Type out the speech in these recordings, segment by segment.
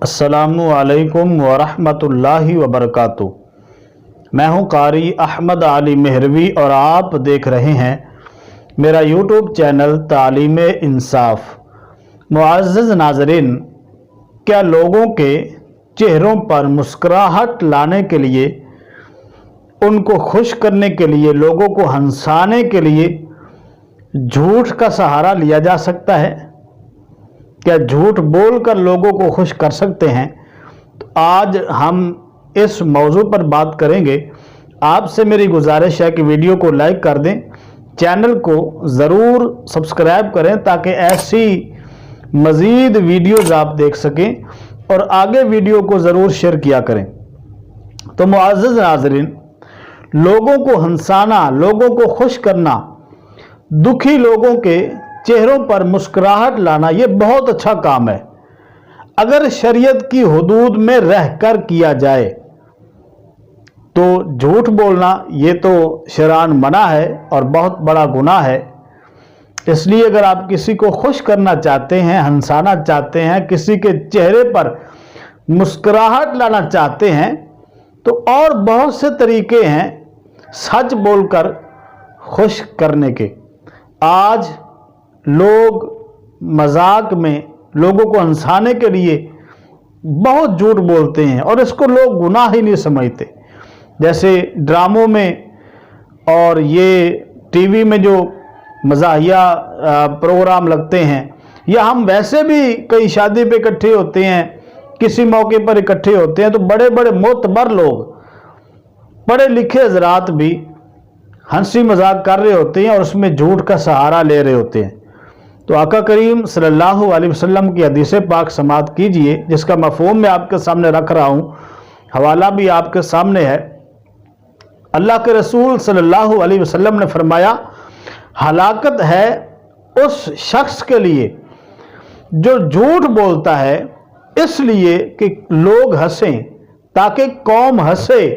अस्सलामुअलैकुम वरहमतुल्लाहि वबरकातुहू। मैं हूँ कारी अहमद अली मेहरवी और आप देख रहे हैं मेरा यूट्यूब चैनल तालीम इंसाफ। मुअज़्ज़ज़ नाज़रीन, क्या लोगों के चेहरों पर मुस्कुराहट लाने के लिए, उनको खुश करने के लिए, लोगों को हंसाने के लिए झूठ का सहारा लिया जा सकता है? क्या झूठ बोलकर लोगों को खुश कर सकते हैं? तो आज हम इस मौजू पर बात करेंगे। आपसे मेरी गुजारिश है कि वीडियो को लाइक कर दें, चैनल को ज़रूर सब्सक्राइब करें ताकि ऐसी मज़ीद वीडियोज़ आप देख सकें, और आगे वीडियो को ज़रूर शेयर किया करें। तो मुअज़्ज़ज़ नाज़रीन, लोगों को हंसाना, लोगों को खुश करना, दुखी लोगों के चेहरों पर मुस्कुराहट लाना, ये बहुत अच्छा काम है। अगर शरीयत की हुदूद में रहकर किया जाए तो झूठ बोलना ये तो शरअन मना है और बहुत बड़ा गुनाह है। इसलिए अगर आप किसी को खुश करना चाहते हैं, हंसाना चाहते हैं, किसी के चेहरे पर मुस्कुराहट लाना चाहते हैं, तो और बहुत से तरीके हैं सच बोलकर खुश करने के। आज लोग मजाक में लोगों को हंसाने के लिए बहुत झूठ बोलते हैं और इसको लोग गुनाह ही नहीं समझते। जैसे ड्रामों में और ये टीवी में जो मज़ाहिया प्रोग्राम लगते हैं, या हम वैसे भी कहीं शादी पे इकट्ठे होते हैं, किसी मौके पर इकट्ठे होते हैं, तो बड़े बड़े मोतबर लोग, पढ़े लिखे हजरात भी हंसी मजाक कर रहे होते हैं और उसमें झूठ का सहारा ले रहे होते हैं। तो आका करीम सल्लल्लाहु अलैहि वसल्लम की हदीस पाक समाअत कीजिए, जिसका मफ़हूम मैं आपके सामने रख रहा हूँ, हवाला भी आपके सामने है। अल्लाह के रसूल सल्लल्लाहु अलैहि वसल्लम ने फरमाया, हलाकत है उस शख्स के लिए जो झूठ बोलता है इसलिए कि लोग हंसें, ताकि कौम हंसे।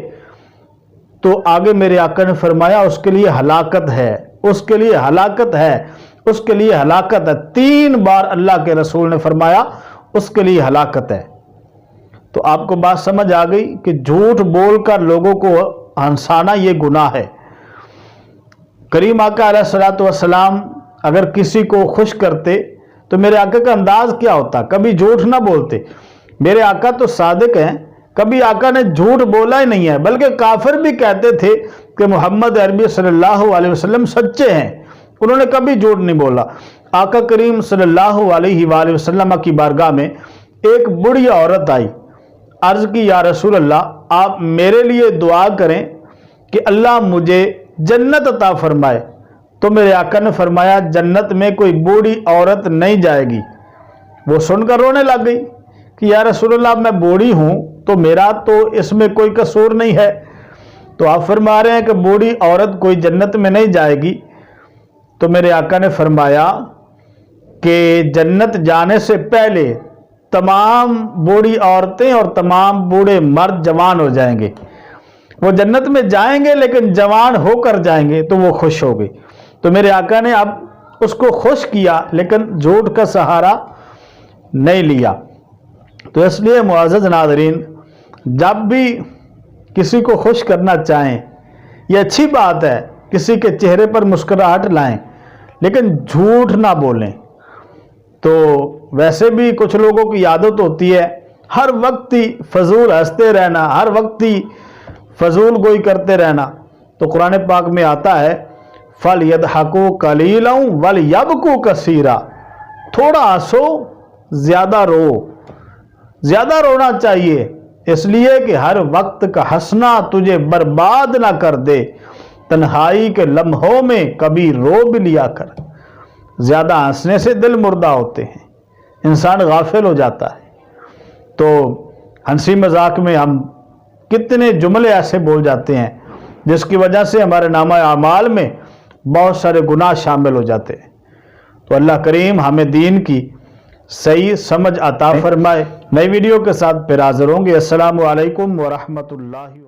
तो आगे मेरे आका ने फरमाया, उसके लिए हलाकत है, उसके लिए हलाकत है, उसके लिए हलाकत है। 3 बार अल्लाह के रसूल ने फरमाया उसके लिए हलाकत है। तो आपको बात समझ आ गई कि झूठ बोलकर लोगों को हंसाना ये गुनाह है। करीम आका अलैहिस्सलातु वस्सलाम अगर किसी को खुश करते तो मेरे आका का अंदाज क्या होता? कभी झूठ ना बोलते। मेरे आका तो सादिक हैं, कभी आका ने झूठ बोला ही नहीं है, बल्कि काफिर भी कहते थे कि मोहम्मद अरबी सल्लल्लाहु अलैहि वसल्लम सच्चे हैं, उन्होंने कभी झूठ नहीं बोला। आका करीम सल्लल्लाहु अलैहि वसल्लम की बारगाह में एक बूढ़ी औरत आई, अर्ज की, या रसूल अल्लाह, आप मेरे लिए दुआ करें कि अल्लाह मुझे जन्नत अता फरमाए। तो मेरे आका ने फरमाया, जन्नत में कोई बूढ़ी औरत नहीं जाएगी। वो सुनकर रोने लग गई कि या रसूल अल्लाह, मैं बूढ़ी हूं तो मेरा तो इसमें कोई कसूर नहीं है, तो आप फरमा रहे हैं कि बूढ़ी औरत कोई जन्नत में नहीं जाएगी। तो मेरे आका ने फरमाया कि जन्नत जाने से पहले तमाम बूढ़ी औरतें और तमाम बूढ़े मर्द जवान हो जाएंगे। वो जन्नत में जाएंगे लेकिन जवान होकर जाएंगे, तो वो खुश हो गई। तो मेरे आका ने अब उसको खुश किया लेकिन झूठ का सहारा नहीं लिया। तो इसलिए मुअज़्ज़ज़ नाज़रीन, जब भी किसी को खुश करना चाहें, ये अच्छी बात है, किसी के चेहरे पर मुस्कुराहट लाएं, लेकिन झूठ ना बोलें। तो वैसे भी कुछ लोगों की आदत होती है हर वक्त ही फजूल हंसते रहना, हर वक्त ही फजूल गोई करते रहना। तो कुरान पाक में आता है, फल यदहकू कलीलन वल यबकू कसीरा, थोड़ा हंसो ज्यादा रो। ज्यादा रोना चाहिए इसलिए कि हर वक्त का हंसना तुझे बर्बाद ना कर दे, तन्हाई के लम्हों में कभी रो भी लिया कर। ज्यादा हंसने से दिल मुर्दा होते हैं, इंसान गाफिल हो जाता है। तो हंसी मजाक में हम कितने जुमले ऐसे बोल जाते हैं जिसकी वजह से हमारे नामा अमाल में बहुत सारे गुनाह शामिल हो जाते हैं। तो अल्लाह करीम हमें दीन की सही समझ अता फरमाए। नई वीडियो के साथ फिर हाजिर होंगे। अस्सलामु अलैकुम व रहमतुल्लाहि।